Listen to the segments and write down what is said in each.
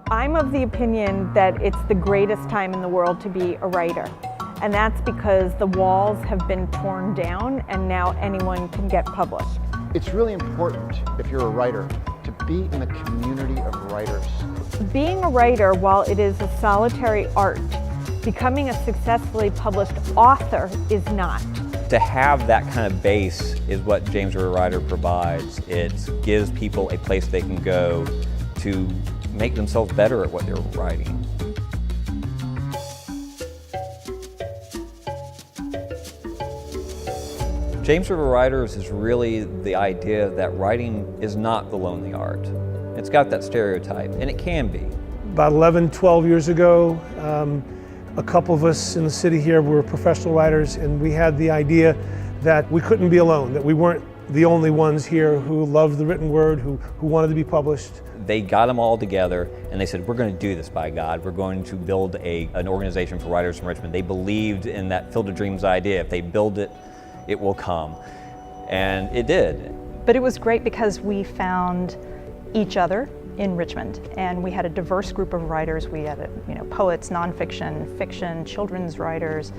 I'm of the opinion that it's the greatest time in the world to be a writer. And that's because the walls have been torn down and now anyone can get published. It's really important, if you're a writer, to be in a community of writers. Being a writer, while it is a solitary art, becoming a successfully published author is not. To have that kind of base is what James River Writer provides. It gives people a place they can go to make themselves better at what they're writing. James River Writers is really the idea that writing is not the lonely art. It's got that stereotype, and it can be. About 11, 12 years ago, a couple of us in the city here were professional writers, and we had the idea that we couldn't be alone, that we weren't the only ones here who loved the written word, who wanted to be published. They got them all together and they said, we're going to do this, by God. We're going to build an organization for writers in Richmond. They believed in that Field of Dreams idea. If they build it, it will come. And it did. But it was great because we found each other in Richmond, and we had a diverse group of writers. We had poets, nonfiction, fiction, children's writers,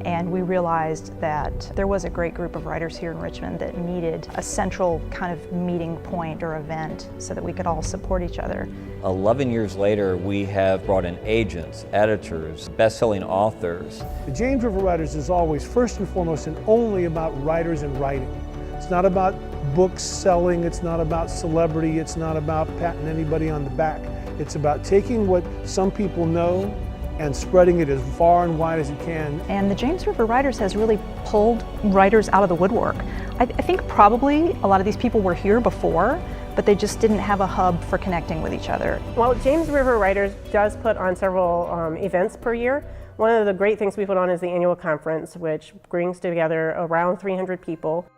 and we realized that there was a great group of writers here in Richmond that needed a central kind of meeting point or event so that we could all support each other. 11 years later, we have brought in agents, editors, best-selling authors. The James River Writers is always first and foremost and only about writers and writing. It's not about books selling, it's not about celebrity, it's not about patting anybody on the back. It's about taking what some people know and spreading it as far and wide as you can. And the James River Writers has really pulled writers out of the woodwork. I think probably a lot of these people were here before, but they just didn't have a hub for connecting with each other. Well, James River Writers does put on several events per year. One of the great things we put on is the annual conference, which brings together around 300 people.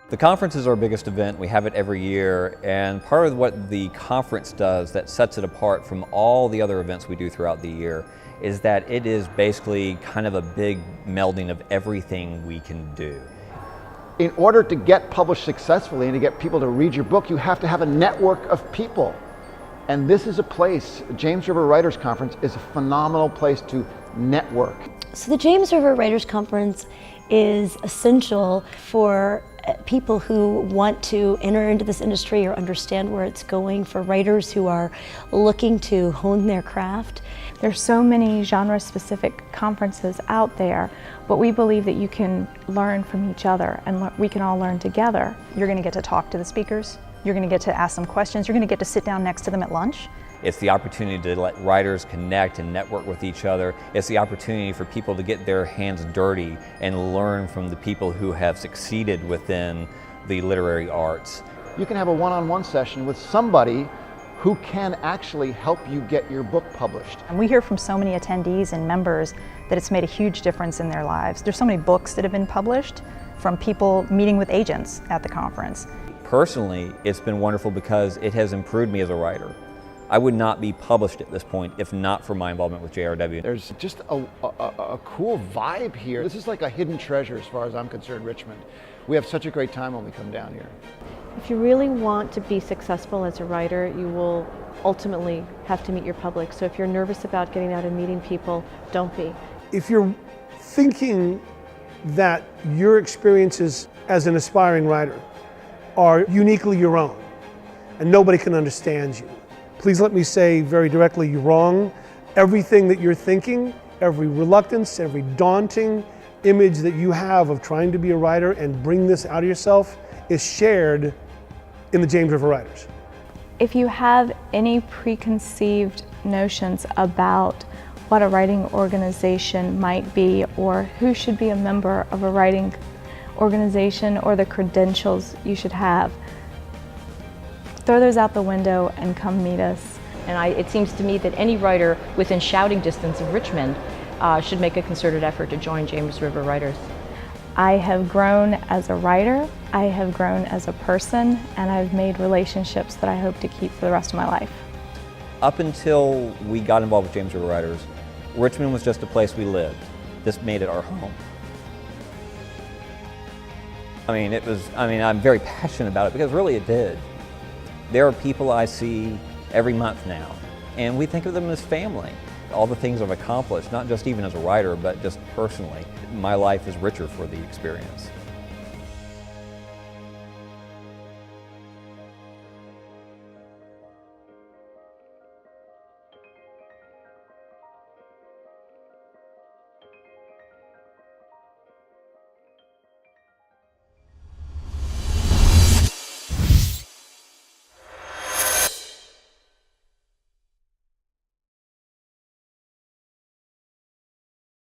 The conference is our biggest event. We have it every year, and part of what the conference does that sets it apart from all the other events we do throughout the year is that it is basically kind of a big melding of everything we can do. In order to get published successfully and to get people to read your book, you have to have a network of people. And this is a place, James River Writers Conference is a phenomenal place to network. So the James River Writers Conference is essential for people who want to enter into this industry or understand where it's going, for writers who are looking to hone their craft. There's so many genre-specific conferences out there, but we believe that you can learn from each other and we can all learn together. You're going to get to talk to the speakers, you're going to get to ask them questions, you're going to get to sit down next to them at lunch. It's the opportunity to let writers connect and network with each other. It's the opportunity for people to get their hands dirty and learn from the people who have succeeded within the literary arts. You can have a one-on-one session with somebody who can actually help you get your book published. And we hear from so many attendees and members that it's made a huge difference in their lives. There's so many books that have been published from people meeting with agents at the conference. Personally, it's been wonderful because it has improved me as a writer. I would not be published at this point if not for my involvement with JRW. There's just a cool vibe here. This is like a hidden treasure as far as I'm concerned, Richmond. We have such a great time when we come down here. If you really want to be successful as a writer, you will ultimately have to meet your public. So if you're nervous about getting out and meeting people, don't be. If you're thinking that your experiences as an aspiring writer are uniquely your own and nobody can understand you, please let me say very directly, you're wrong. Everything that you're thinking, every reluctance, every daunting image that you have of trying to be a writer and bring this out of yourself is shared in the James River Writers. If you have any preconceived notions about what a writing organization might be or who should be a member of a writing organization or the credentials you should have, throw those out the window and come meet us. And it seems to me that any writer within shouting distance of Richmond should make a concerted effort to join James River Writers. I have grown as a writer, I have grown as a person, and I've made relationships that I hope to keep for the rest of my life. Up until we got involved with James River Writers, Richmond was just a place we lived. This made it our home. I'm very passionate about it because really it did. There are people I see every month now. And we think of them as family. All the things I've accomplished, not just even as a writer, but just personally, my life is richer for the experience.